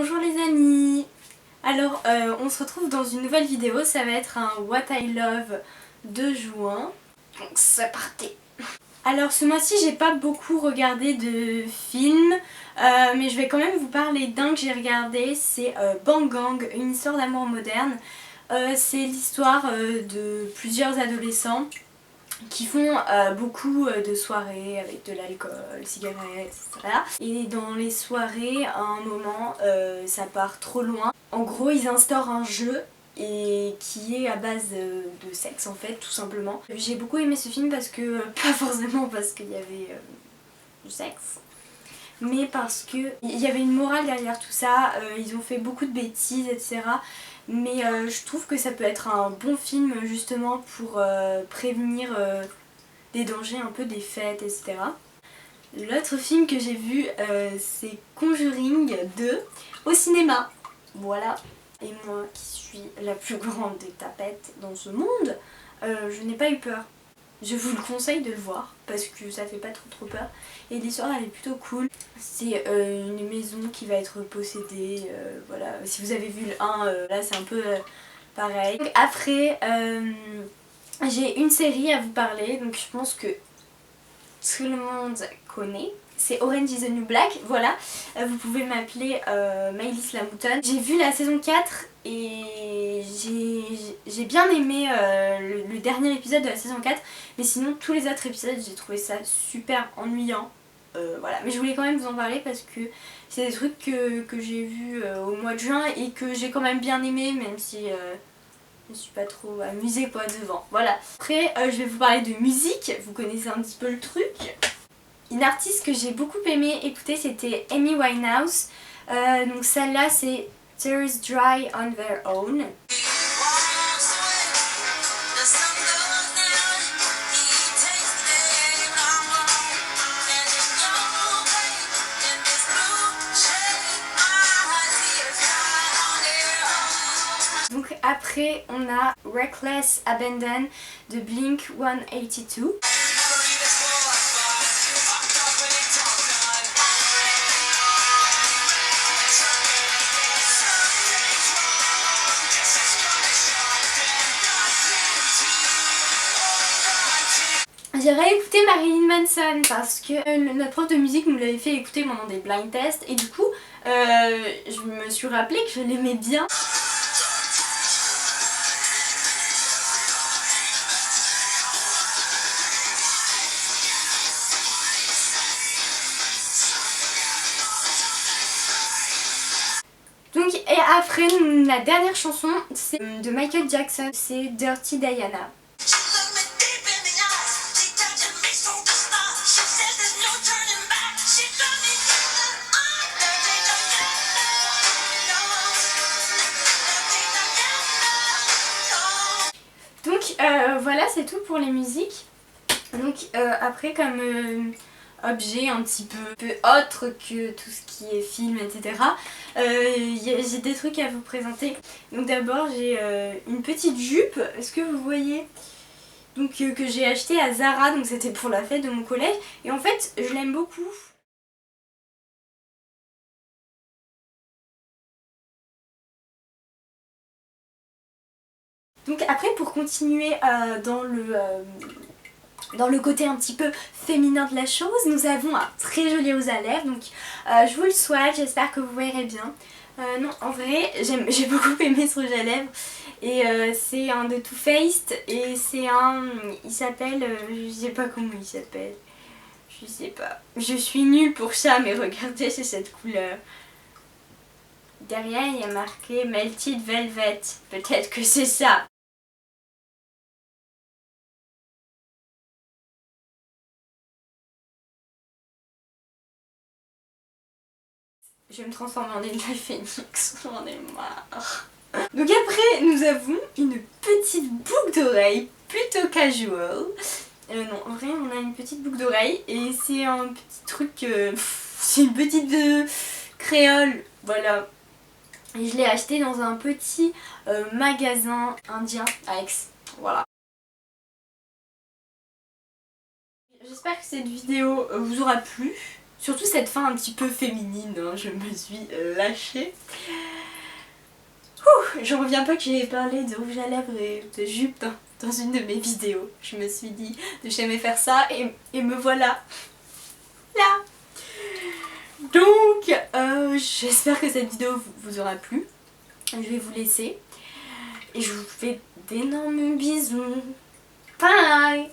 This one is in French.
Bonjour les amis. Alors on se retrouve dans une nouvelle vidéo, ça va être un What I Love de juin. Donc c'est parti. Alors ce mois-ci j'ai pas beaucoup regardé de films, mais je vais quand même vous parler d'un que j'ai regardé, c'est Bang Gang, une histoire d'amour moderne. C'est l'histoire de plusieurs adolescents qui font beaucoup de soirées avec de l'alcool, cigarettes, etc. Et dans les soirées, à un moment, ça part trop loin. En gros, ils instaurent un jeu et qui est à base de sexe en fait, tout simplement. J'ai beaucoup aimé ce film parce que, pas forcément parce qu'il y avait du sexe, mais parce qu'il y avait une morale derrière tout ça. Ils ont fait beaucoup de bêtises, etc. Mais je trouve que ça peut être un bon film justement pour prévenir des dangers un peu des fêtes, etc. L'autre film que j'ai vu c'est Conjuring 2 au cinéma. Voilà. Et moi qui suis la plus grande des tapettes dans ce monde, je n'ai pas eu peur. Je vous le conseille de le voir parce que ça fait pas trop peur et l'histoire elle est plutôt cool. C'est une maison qui va être possédée, voilà. Si vous avez vu le 1, là c'est un peu pareil. Donc après j'ai une série à vous parler, donc je pense que tout le monde connaît. C'est Orange is the New Black, voilà. Vous pouvez m'appeler Maëlys la Moutonne. J'ai vu la saison 4 et j'ai bien aimé le dernier épisode de la saison 4. Mais sinon tous les autres épisodes j'ai trouvé ça super ennuyant. Voilà. Mais je voulais quand même vous en parler parce que c'est des trucs que j'ai vus au mois de juin et que j'ai quand même bien aimé, même si je me suis pas trop amusée quoi devant. Voilà. Après je vais vous parler de musique, vous connaissez un petit peu le truc. Une artiste que j'ai beaucoup aimé écouter c'était Amy Winehouse. Donc celle-là c'est Tears Dry on Their Own. Donc après on a Reckless Abandon de Blink 182. J'ai réécouté Marilyn Manson parce que notre prof de musique nous l'avait fait écouter pendant des blind tests et du coup je me suis rappelé que je l'aimais bien. Donc et après la dernière chanson c'est de Michael Jackson, c'est Dirty Diana. Donc voilà c'est tout pour les musiques. Donc après comme objet un petit peu autre que tout ce qui est film etc. J'ai des trucs à vous présenter. Donc d'abord j'ai une petite jupe, est-ce que vous voyez? Donc que j'ai acheté à Zara, donc c'était pour la fête de mon collège et en fait je l'aime beaucoup. Donc après pour continuer dans le côté un petit peu féminin de la chose, nous avons un très joli rose à lèvres, donc je vous le souhaite, j'espère que vous verrez bien. Non, en vrai, j'ai beaucoup aimé ce rouge à lèvres et c'est un de Too Faced et c'est un, il s'appelle, je sais pas comment il s'appelle, je sais pas. Je suis nulle pour ça, mais regardez, c'est cette couleur. Derrière, il y a marqué Melted Velvet, peut-être que c'est ça. Je vais me transformer en Angel Phoenix, j'en ai marre. Donc après, nous avons une petite boucle d'oreille, plutôt casual. Non, en vrai, on a une petite boucle d'oreille et c'est un petit truc, c'est une petite créole, voilà. Et je l'ai acheté dans un petit magasin indien à Aix, voilà. J'espère que cette vidéo vous aura plu. Surtout cette fin un petit peu féminine, hein, je me suis lâchée. J'en reviens pas que j'ai parlé de rouge à lèvres et de jupe dans une de mes vidéos. Je me suis dit de jamais faire ça et me voilà là. Donc j'espère que cette vidéo vous aura plu. Je vais vous laisser et je vous fais d'énormes bisous. Bye.